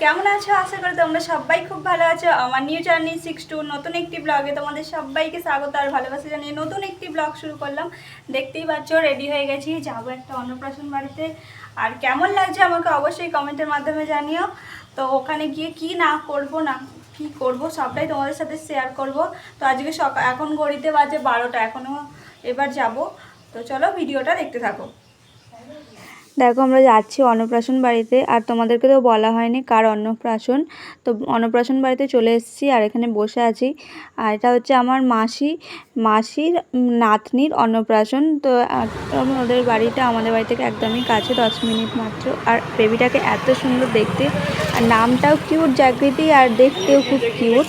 কেমন আছো? আশা করি তোমরা সবাই খুব ভালো আছো। আমার নিউ জার্নি 6 নতুন একটি ব্লগে তোমাদের সবাইকে স্বাগত আর ভালোবাসা জানিয়ে নতুন একটি ব্লগ শুরু করলাম। দেখতেই পাচ্ছ রেডি হয়ে গেছি, যাবো একটা অন্নপ্রাশন বাড়িতে। আর কেমন লাগছে আমাকে অবশ্যই কমেন্টের মাধ্যমে জানিও। তো ওখানে গিয়ে কি না করব না কি করব সবটাই তোমাদের সাথে শেয়ার করব। তো আজকে এখন ঘড়িতে বাজে 12টা, এখনও এবার যাব। তো চলো ভিডিওটা দেখতে থাকো। দেখো আমরা যাচ্ছি অন্নপ্রাশন বাড়িতে, আর তোমাদেরকে তো বলা হয়নি কার অন্নপ্রাশন। তো অন্নপ্রাশন বাড়িতে চলে এসেছি আর এখানে বসে আছি। আর এটা হচ্ছে আমার মাসির নাতনির অন্নপ্রাশন। তো ওদের বাড়িটা আমাদের বাড়ি থেকে একদমই কাছে, 10 মিনিট মাত্র। আর বেবিটাকে এত সুন্দর দেখতে, আর নামটাও কিউট জাগৃতি, আর দেখতেও খুব কিউট।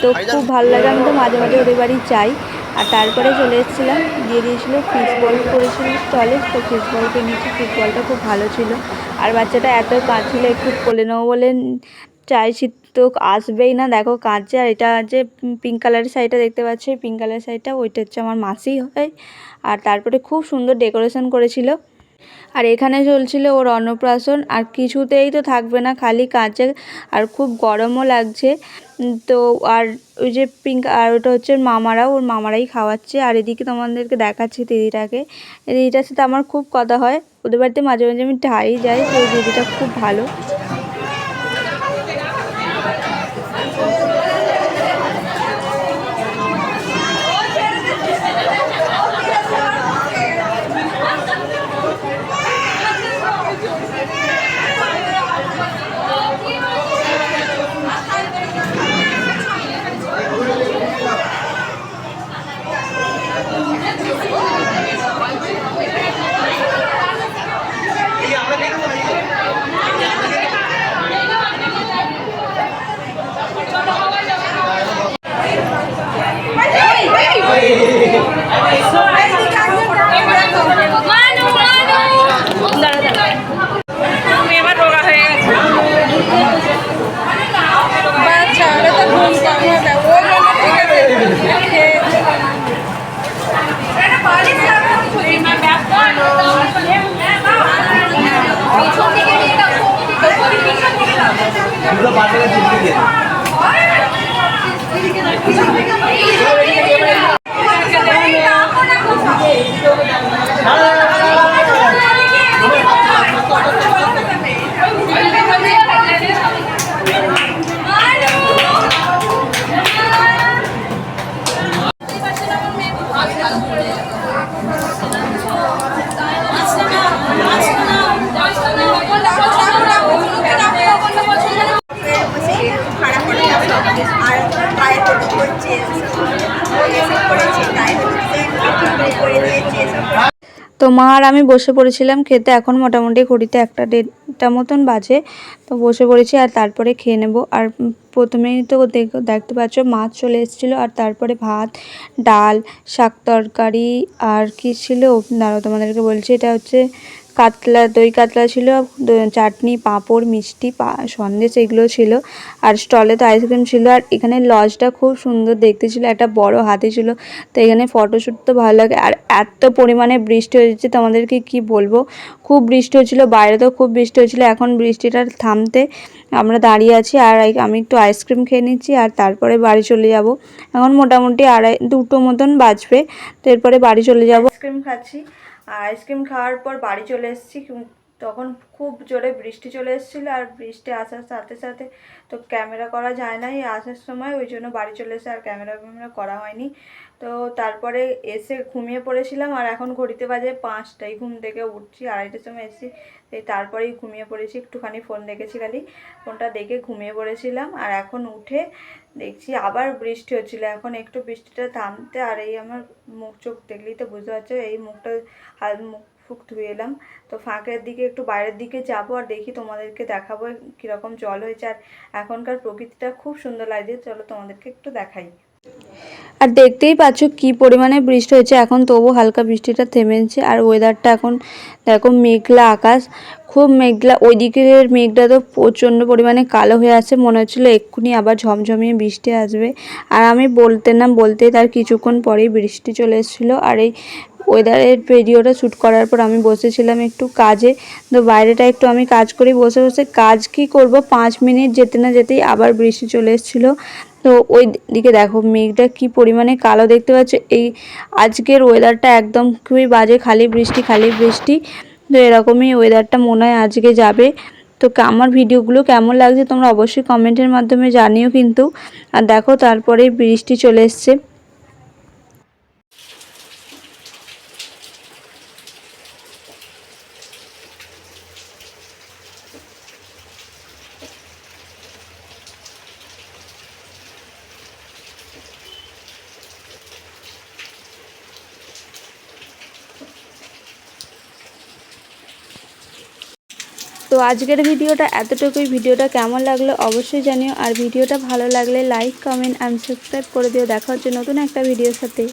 তো খুব ভালো লাগে, আমি তো মাঝে মাঝে ওদের বাড়ি যাই। আর তারপরে চলে এসেছিলাম, দিয়ে দিয়েছিলো ফিশ বল করেছিল স্টলে। তো ফিশ বল কিনেছি, ফিশ বলটা খুব ভালো ছিল। আর বাচ্চাটা এত কাঁদছিল, একটু কোলে নেবো বলে চাইছি, তো আসবেই না। দেখো কাঁদছে। আর এটা যে পিঙ্ক কালারের শাড়িটা দেখতে পাচ্ছি, পিঙ্ক কালারের শাড়িটা ওইটা হচ্ছে আমার মাসি হয়। আর তারপরে খুব সুন্দর ডেকোরেশন করেছিল। আর এখানে চলছিল ওর অন্নপ্রাশন। আর কিছুতেই তো থাকবে না, খালি কাঁদছে। আর খুব গরমও লাগছে। তো আর ওই যে পিঙ্ক, আর ওটা হচ্ছে ওর মামারাই খাওয়াচ্ছে। আর এদিকে তোমাদেরকে দেখাচ্ছি দিদিটাকে। দিদিটার সাথে আমার খুব কথা হয়, ওদের বাড়িতে মাঝে মাঝে আমি ঠাই যাই। তো ওই দিদিটা খুব ভালো। তো মা আর আমি বসে পড়েছিলাম খেতে। এখন মোটামুটি ঘড়িতে 1-1:30 মতন বাজে। তো বসে পড়েছি আর তারপরে খেয়ে নেব। আর প্রথমেই তো দেখতে পাচ্ছ মাছ চলে এসেছিলো, আর তারপরে ভাত, ডাল, শাক তরকারি, আর কি ছিল দাঁড়াও তোমাদেরকে বলছি। এটা হচ্ছে কাতলা, দই কাতলা ছিল, চাটনি, পাঁপড়, মিষ্টি, সন্দেশ, এগুলো ছিল। আর স্টলে তো আইসক্রিম ছিল। আর এখানে লজটা খুব সুন্দর দেখতে ছিল, একটা বড় হাতি ছিল। তো এখানে ফটোশ্যুট তো ভালো লাগে। আর এত পরিমাণে বৃষ্টি হয়েছে তোমাদেরকে কি বলবো, খুব বৃষ্টি হচ্ছিলো, বাইরে তো খুব বৃষ্টি হচ্ছিলো। এখন বৃষ্টিটা থামতে আমরা দাঁড়িয়ে আছি। আর আমি একটু আইসক্রিম খেয়ে নিচ্ছি, আর তারপরে বাড়ি চলে যাব। এখন মোটামুটি 2:30 মতন বাজবে। তো এরপরে বাড়ি চলে যাব। আইসক্রিম খাচ্ছি, আর আইসক্রিম খাওয়ার পর বাড়ি চলে এসেছি। তখন খুব জোরে বৃষ্টি চলে এসেছিলো, আর বৃষ্টি আসার সাথে সাথে তো ক্যামেরা করা যায় নাই আসার সময়, ওই জন্য বাড়ি চলে এসে আর ক্যামেরা করা হয়নি। তো তারপরে এসে ঘুমিয়ে পড়েছিলাম। আর এখন ঘড়িতে বাজে 5টায়, ঘুম থেকে উঠছি 2:30টার সময় এসেছি। তারপরেই ঘুমিয়ে পড়েছি, একটুখানি ফোন দেখেছি, খালি ফোনটা দেখে ঘুমিয়ে পড়েছিলাম। আর এখন উঠে দেখছি আবার বৃষ্টি হচ্ছিলো। এখন একটু বৃষ্টিটা থামতে, আর এই আমার মুখ চোখ দেখলেই তো বুঝতে পারছো, এই মুখটা মুখ ফুক ধুয়ে এলাম। তো ফাঁকের দিকে একটু বাইরের দিকে যাব, আর দেখি তোমাদেরকে দেখাবো কীরকম জল হয়েছে। আর এখনকার প্রকৃতিটা খুব সুন্দর লাগছে, চলো তোমাদেরকে একটু দেখাই। আর দেখতেই পাচ্ছ কি পরিমাণে বৃষ্টি হয়েছে। এখন তবু হালকা বৃষ্টিটা থেমেছে। আর ওয়েদারটা এখন দেখো মেঘলা আকাশ, খুব মেঘলা। ওই দিকের মেঘটা তো প্রচণ্ড পরিমাণে কালো হয়ে আছে, মনে হচ্ছিলো এক্ষুনি আবার ঝমঝমিয়ে বৃষ্টি আসবে। আর আমি বলতেই তার কিছুক্ষণ পরেই বৃষ্টি চলে এসেছিলো। আর এই ওয়েদারের ভিডিওটা শ্যুট করার পর আমি বসেছিলাম একটু কাজে। তো বাইরেটা একটু আমি কাজ করি, বসে বসে কাজ কি করব, 5 মিনিট যেতে না যেতেই আবার বৃষ্টি চলে এসেছিলো। তো ওই দিকে দেখো মেঘটা কি পরিমাণে কালো দেখতে পাচ্ছ। এই আজকের ওয়েদারটা একদম খুবই বাজে, খালি বৃষ্টি খালি বৃষ্টি। তো এরকমই ওয়েদারটা মনে হয় আজকে যাবে। তো আমার ভিডিওগুলো কেমন লাগছে তোমরা অবশ্যই কমেন্টের মাধ্যমে জানিও কিন্তু। আর দেখো তারপরে বৃষ্টি চলে এসছে। তো আজকের ভিডিওটা এতটুকুই। ভিডিওটা কেমন লাগলো অবশ্যই জানিও। আর ভিডিওটা ভালো লাগলে লাইক, কমেন্ট অ্যান্ড সাবস্ক্রাইব করে দিও। দেখা হচ্ছে নতুন একটা ভিডিওর সাথে।